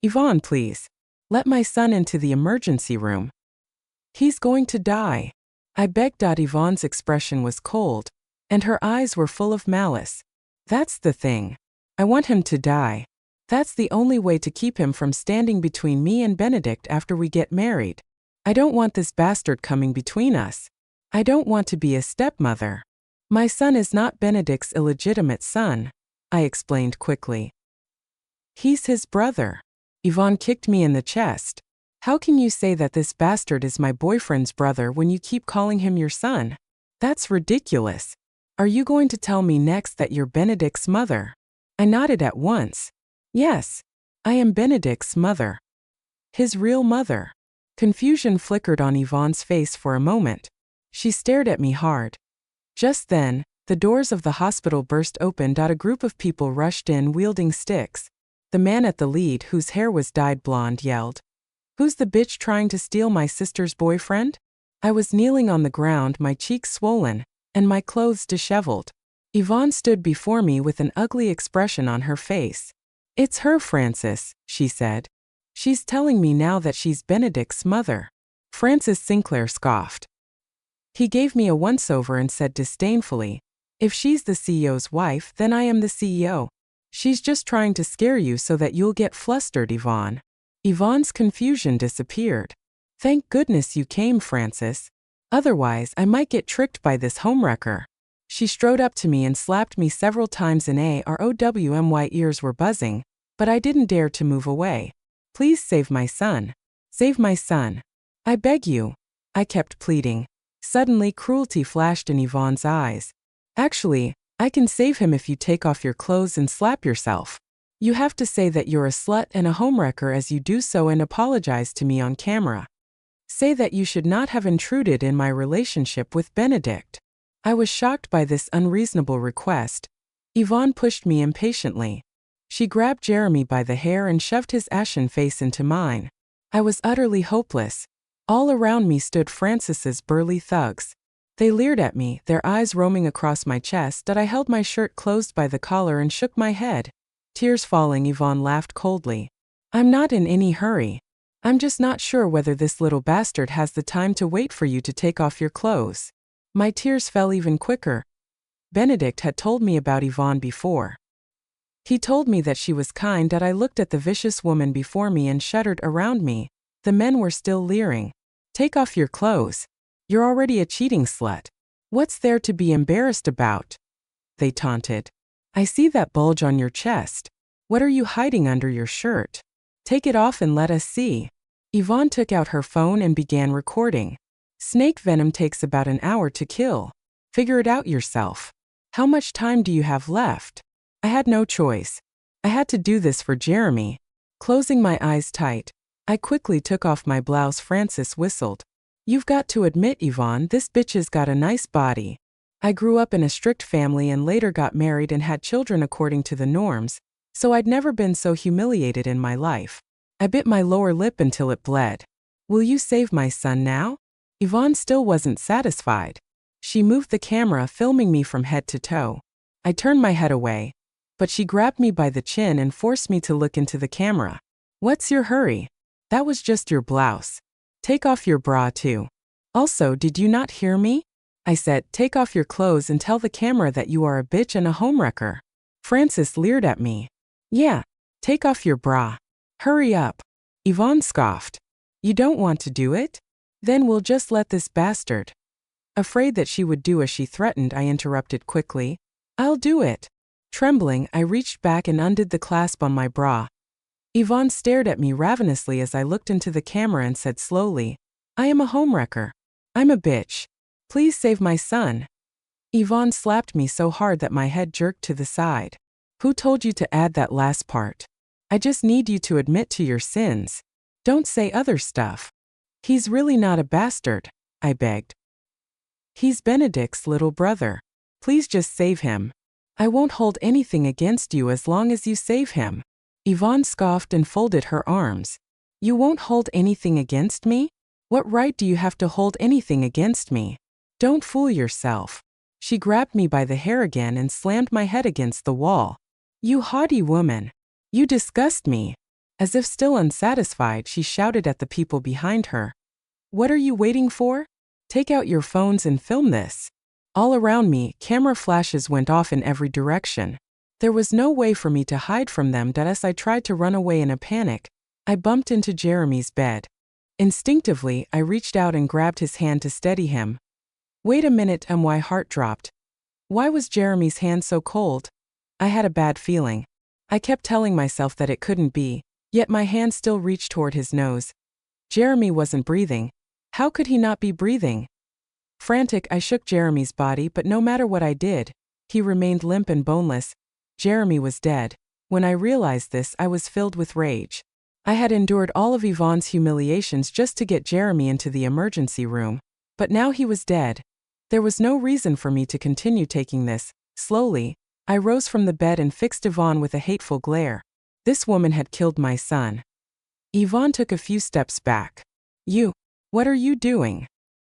Yvonne, please. Let my son into the emergency room. He's going to die. I begged. Yvonne's expression was cold, and her eyes were full of malice. That's the thing. I want him to die. That's the only way to keep him from standing between me and Benedict after we get married. I don't want this bastard coming between us. I don't want to be a stepmother. My son is not Benedict's illegitimate son, I explained quickly. He's his brother. Yvonne kicked me in the chest. How can you say that this bastard is my boyfriend's brother when you keep calling him your son? That's ridiculous. Are you going to tell me next that you're Benedict's mother? I nodded at once. Yes, I am Benedict's mother. His real mother. Confusion flickered on Yvonne's face for a moment. She stared at me hard. Just then, the doors of the hospital burst open. A group of people rushed in wielding sticks. The man at the lead, whose hair was dyed blonde, yelled, "Who's the bitch trying to steal my sister's boyfriend?" I was kneeling on the ground, my cheeks swollen, and my clothes disheveled. Yvonne stood before me with an ugly expression on her face. "It's her, Francis," she said. "She's telling me now that she's Benedict's mother." Francis Sinclair scoffed. He gave me a once-over and said disdainfully, "If she's the CEO's wife, then I am the CEO. She's just trying to scare you so that you'll get flustered, Yvonne." Yvonne's confusion disappeared. "Thank goodness you came, Francis. Otherwise, I might get tricked by this homewrecker." She strode up to me and slapped me several times in AROW. My ears were buzzing, but I didn't dare to move away. "Please save my son. Save my son. I beg you," I kept pleading. Suddenly, cruelty flashed in Yvonne's eyes. "Actually, I can save him if you take off your clothes and slap yourself. You have to say that you're a slut and a homewrecker as you do so and apologize to me on camera. Say that you should not have intruded in my relationship with Benedict." I was shocked by this unreasonable request. Yvonne pushed me impatiently. She grabbed Jeremy by the hair and shoved his ashen face into mine. I was utterly hopeless. All around me stood Francis's burly thugs. They leered at me, their eyes roaming across my chest. I held my shirt closed by the collar and shook my head. Tears falling, Yvonne laughed coldly. "I'm not in any hurry. I'm just not sure whether this little bastard has the time to wait for you to take off your clothes." My tears fell even quicker. Benedict had told me about Yvonne before. He told me that she was kind. I looked at the vicious woman before me and shuddered. Around me, the men were still leering. "Take off your clothes. You're already a cheating slut. What's there to be embarrassed about?" they taunted. "I see that bulge on your chest. What are you hiding under your shirt? Take it off and let us see." Yvonne took out her phone and began recording. "Snake venom takes about an hour to kill. Figure it out yourself. How much time do you have left?" I had no choice. I had to do this for Jeremy. Closing my eyes tight, I quickly took off my blouse. Francis whistled. "You've got to admit, Yvonne, this bitch's got a nice body. I grew up in a strict family and later got married and had children according to the norms, so I'd never been so humiliated in my life." I bit my lower lip until it bled. "Will you save my son now?" Yvonne still wasn't satisfied. She moved the camera, filming me from head to toe. I turned my head away, but she grabbed me by the chin and forced me to look into the camera. "What's your hurry? That was just your blouse. Take off your bra too. Also, did you not hear me? I said, take off your clothes and tell the camera that you are a bitch and a homewrecker." Francis leered at me. "Yeah, take off your bra. Hurry up." Yvonne scoffed. "You don't want to do it? Then we'll just let this bastard." Afraid that she would do as she threatened, I interrupted quickly. "I'll do it." Trembling, I reached back and undid the clasp on my bra. Yvonne stared at me ravenously as I looked into the camera and said slowly, "I am a homewrecker. I'm a bitch. Please save my son." Yvonne slapped me so hard that my head jerked to the side. "Who told you to add that last part? I just need you to admit to your sins. Don't say other stuff." "He's really not a bastard," I begged. "He's Benedict's little brother. Please just save him. I won't hold anything against you as long as you save him." Yvonne scoffed and folded her arms. "You won't hold anything against me? What right do you have to hold anything against me? Don't fool yourself." She grabbed me by the hair again and slammed my head against the wall. "You haughty woman. You disgust me." As if still unsatisfied, she shouted at the people behind her. "What are you waiting for? Take out your phones and film this." All around me, camera flashes went off in every direction. There was no way for me to hide from them. As I tried to run away in a panic, I bumped into Jeremy's bed. Instinctively, I reached out and grabbed his hand to steady him. Wait a minute, my heart dropped. Why was Jeremy's hand so cold? I had a bad feeling. I kept telling myself that it couldn't be, yet my hand still reached toward his nose. Jeremy wasn't breathing. How could he not be breathing? Frantic, I shook Jeremy's body, but no matter what I did, he remained limp and boneless. Jeremy was dead. When I realized this, I was filled with rage. I had endured all of Yvonne's humiliations just to get Jeremy into the emergency room, but now he was dead. There was no reason for me to continue taking this. Slowly, I rose from the bed and fixed Yvonne with a hateful glare. This woman had killed my son. Yvonne took a few steps back. "You, what are you doing?"